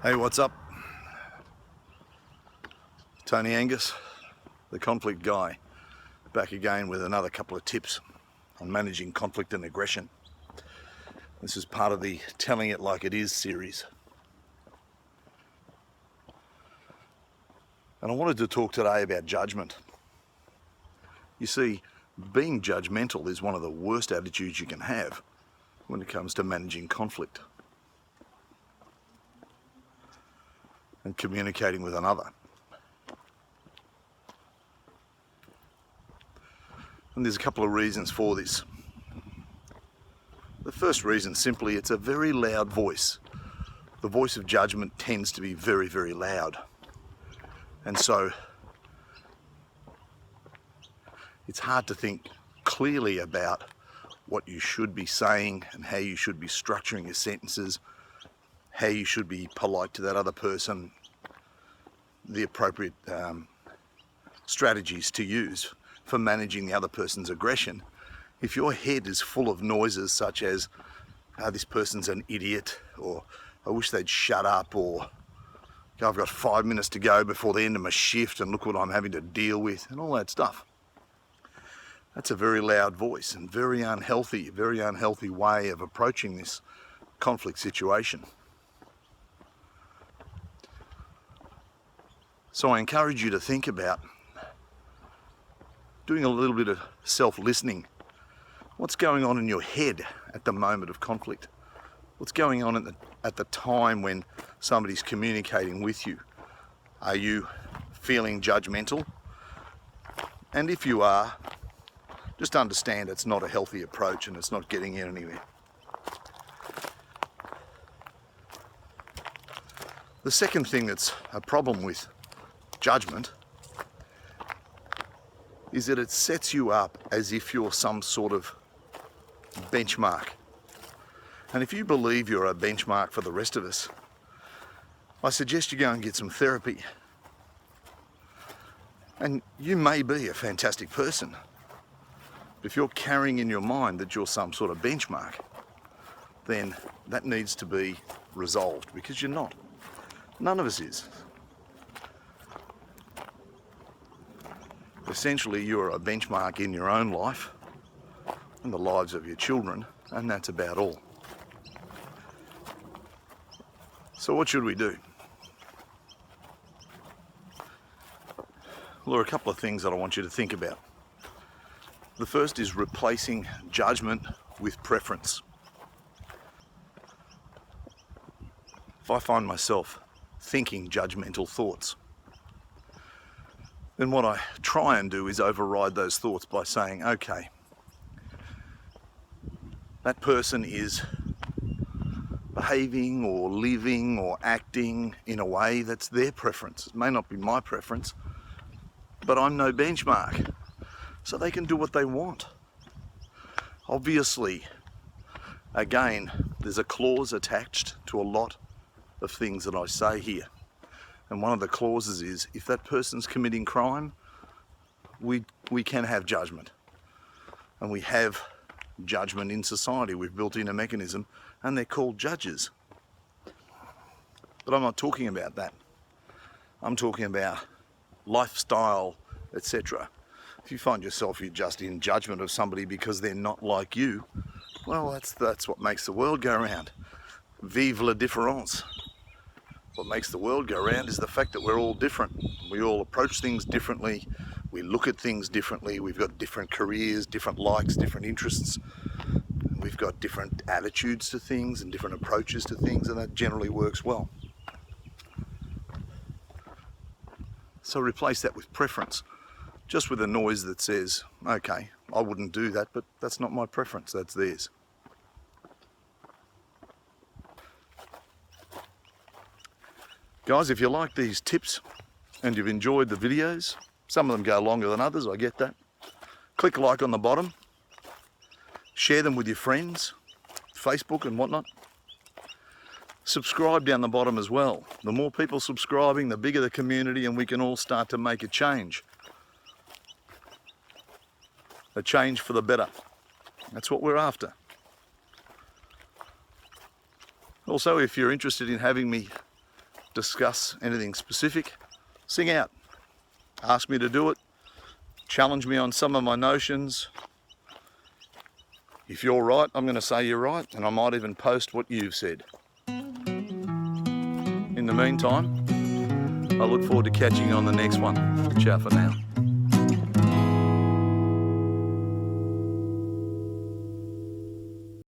Hey, what's up? Tony Angus, the conflict guy, back again with another couple of tips on managing conflict and aggression. This is part of the Telling It Like It Is series. And I wanted to talk today about judgment. You see, being judgmental is one of the worst attitudes you can have when it comes to managing conflict and communicating with another. And there's a couple of reasons for this. The first reason, simply, it's a very loud voice. The voice of judgment tends to be very, very loud. And so it's hard to think clearly about what you should be saying and how you should be structuring your sentences, how you should be polite to that other person, the appropriate strategies to use for managing the other person's aggression. If your head is full of noises such as, this person's an idiot, or I wish they'd shut up, or I've got 5 minutes to go before the end of my shift and look what I'm having to deal with, and all that stuff. That's a very loud voice and very unhealthy way of approaching this conflict situation. So I encourage you to think about doing a little bit of self-listening. What's going on in your head at the moment of conflict? What's going on at the time when somebody's communicating with you? Are you feeling judgmental? And if you are, just understand it's not a healthy approach and it's not getting you anywhere. The second thing that's a problem with judgment is that it sets you up as if you're some sort of benchmark. And if you believe you're a benchmark for the rest of us, I suggest you go and get some therapy. And you may be a fantastic person, but if you're carrying in your mind that you're some sort of benchmark, then that needs to be resolved, because you're not. None of us is. Essentially, you're a benchmark in your own life and the lives of your children, and that's about all. So what should we do? Well, there are a couple of things that I want you to think about. The first is replacing judgment with preference. If I find myself thinking judgmental thoughts, then what I try and do is override those thoughts by saying, okay, that person is behaving or living or acting in a way that's their preference. It may not be my preference, but I'm no benchmark, so they can do what they want. Obviously, again, there's a clause attached to a lot of things that I say here. And one of the clauses is, if that person's committing crime, we can have judgment. And we have judgment in society. We've built in a mechanism, and they're called judges. But I'm not talking about that. I'm talking about lifestyle, etc. If you find yourself you're just in judgment of somebody because they're not like you, well, that's what makes the world go round. Vive la différence. What makes the world go round is the fact that we're all different. We all approach things differently. We look at things differently. We've got different careers, different likes, different interests. We've got different attitudes to things and different approaches to things, and that generally works well. So replace that with preference, just with a noise that says, okay, I wouldn't do that, but that's not my preference, that's theirs. Guys, if you like these tips and you've enjoyed the videos, some of them go longer than others, I get that. Click like on the bottom, share them with your friends, Facebook and whatnot. Subscribe down the bottom as well. The more people subscribing, the bigger the community, and we can all start to make a change. A change for the better. That's what we're after. Also, if you're interested in having me discuss anything specific, sing out. Ask me to do it. Challenge me on some of my notions. If you're right, I'm going to say you're right, and I might even post what you've said. In the meantime, I look forward to catching you on the next one. Ciao for now.